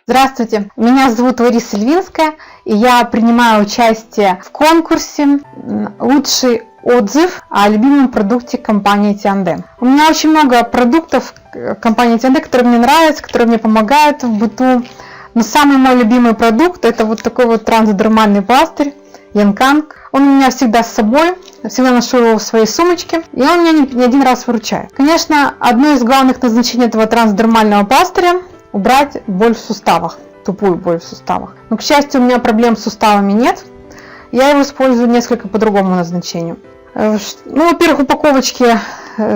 Здравствуйте, меня зовут Лариса Львинская, и я принимаю участие в конкурсе «Лучший отзыв о любимом продукте компании T&D». У меня очень много продуктов компании T&D, которые мне нравятся, которые мне помогают в быту. Но самый мой любимый продукт – это вот такой вот трансдермальный пластырь Янканг. Он у меня всегда с собой, я всегда ношу его в своей сумочке, и он меня не один раз выручает. Конечно, одно из главных назначений этого трансдермального пластыря – убрать боль в суставах, тупую боль в суставах. Но, к счастью, у меня проблем с суставами нет. Я его использую несколько по другому назначению. Во-первых, упаковочки,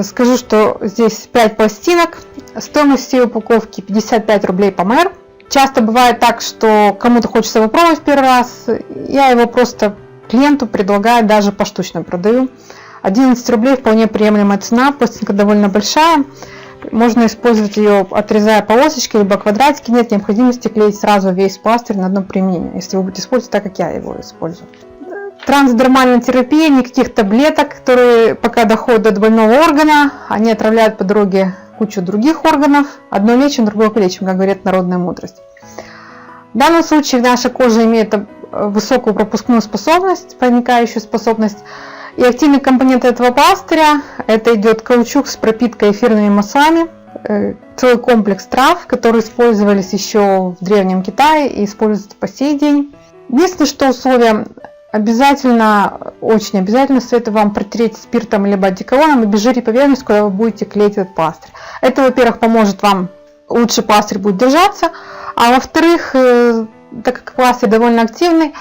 скажу, что здесь 5 пластинок. Стоимость всей упаковки 55 рублей по МР. Часто бывает так, что кому-то хочется попробовать первый раз. Я его просто клиенту предлагаю, даже поштучно продаю. 11 рублей вполне приемлемая цена, пластинка довольно большая. Можно использовать ее, отрезая полосочки, либо квадратики. Нет необходимости клеить сразу весь пластырь на одно применение, если вы будете использовать так, как я его использую. Трансдермальная терапия, никаких таблеток, которые пока доходят до больного органа, они отравляют по дороге кучу других органов. Одно лечим, другое лечим, как говорит народная мудрость. В данном случае наша кожа имеет высокую пропускную способность, проникающую способность. И активный компонент этого пластыря – это идет каучук с пропиткой эфирными маслами, целый комплекс трав, которые использовались еще в Древнем Китае и используются по сей день. Единственное, что условие обязательно, очень обязательно советую вам протереть спиртом либо одеколоном и обезжирить поверхность, куда вы будете клеить этот пластырь. Это, во-первых, поможет вам, лучше пластырь будет держаться, а во-вторых, так как пластырь довольно активный,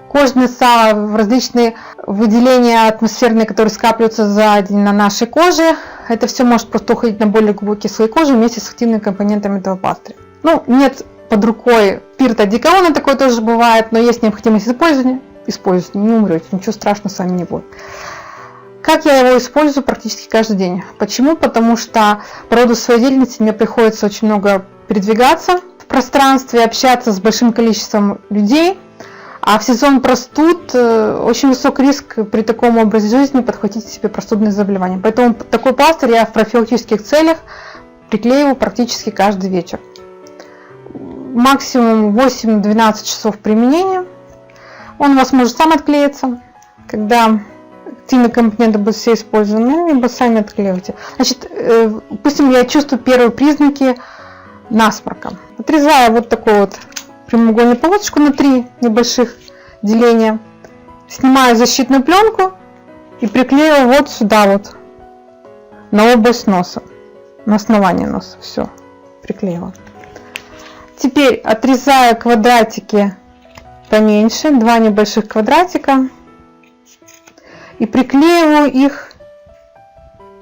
кожные сало, различные выделения атмосферные, которые скапливаются за день на нашей коже, это все может просто уходить на более глубокие слои кожи вместе с активными компонентами этого пластыря. Нет под рукой спирта, одеколона, такое тоже бывает, но есть необходимость использования, используйте, не умрете, ничего страшного с вами не будет. Как я его использую практически каждый день? Почему? Потому что по роду своей деятельности мне приходится очень много передвигаться в пространстве, общаться с большим количеством людей. А в сезон простуд очень высок риск при таком образе жизни подхватить себе простудные заболевания. Поэтому такой пластырь я в профилактических целях приклеиваю практически каждый вечер. Максимум 8-12 часов применения. Он у вас может сам отклеиться, когда активные компоненты будут все использованы, либо сами отклеивайте. Значит, допустим, я чувствую первые признаки насморка. Отрезаю вот такой вот прямоугольную полосочку на 3 небольших деления, снимаю защитную пленку и приклеиваю вот сюда вот, на область носа, на основание носа. Все, приклеила. Теперь отрезаю квадратики поменьше, 2 небольших квадратика, и приклеиваю их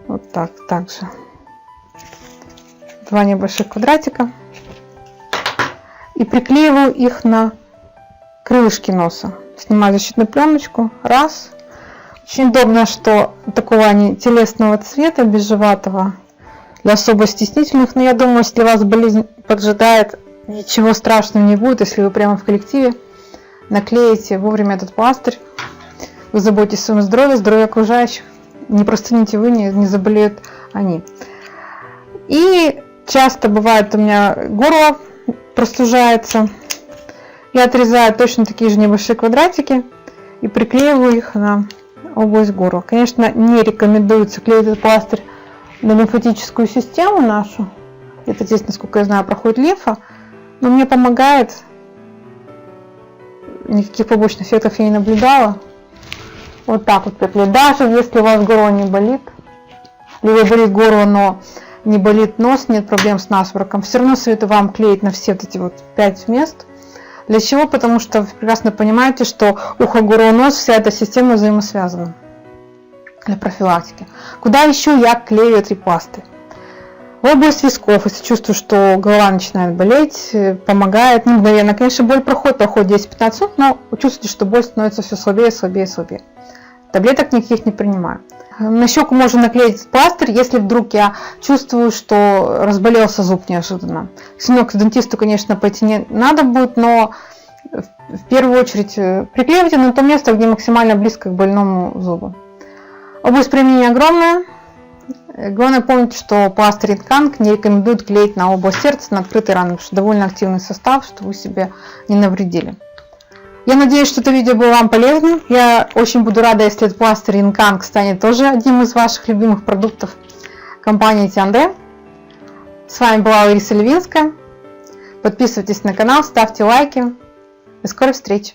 вот так, также 2 небольших квадратика. И приклеиваю их на крылышки носа. Снимаю защитную пленочку. Раз. Очень удобно, что такого они телесного цвета, бежеватого, для особо стеснительных. Но я думаю, если вас болезнь поджидает, ничего страшного не будет, если вы прямо в коллективе наклеите вовремя этот пластырь. Вы заботитесь о своем здоровье, здоровье окружающих. Не простудите вы, не заболеют они. И часто бывает у меня горло простужается. Я отрезаю точно такие же небольшие квадратики и приклеиваю их на область горла. Конечно, не рекомендуется клеить этот пластырь на лимфатическую систему нашу. Это здесь, насколько я знаю, проходит лимфа. Но мне помогает. Никаких побочных эффектов я не наблюдала. Вот так вот приклею. Даже если у вас горло не болит, либо болит горло, но не болит нос, нет проблем с насморком, все равно советую вам клеить на все вот эти вот 5 мест. Для чего? Потому что вы прекрасно понимаете, что ухо, горло, нос, вся эта система взаимосвязана для профилактики. Куда еще я клею этот пластырь? В область висков, если чувствую, что голова начинает болеть, помогает. Не мгновенно, конечно, боль проходит 10-15 минут, но чувствуете, что боль становится все слабее, слабее, слабее. Таблеток никаких не принимаю. На щеку можно наклеить пластырь, если вдруг я чувствую, что разболелся зуб неожиданно. К дентисту, конечно, пойти не надо будет, но в первую очередь приклеивайте на то место, где максимально близко к больному зубу. Область применения огромная. Главное помнить, что пластырь Инканг не рекомендуют клеить на область сердца, на открытые раны, потому что довольно активный состав, чтобы вы себе не навредили. Я надеюсь, что это видео было вам полезным. Я очень буду рада, если этот пластырь Инканг станет тоже одним из ваших любимых продуктов компании Тианде. С вами была Лариса Левинская. Подписывайтесь на канал, ставьте лайки. До скорой встречи!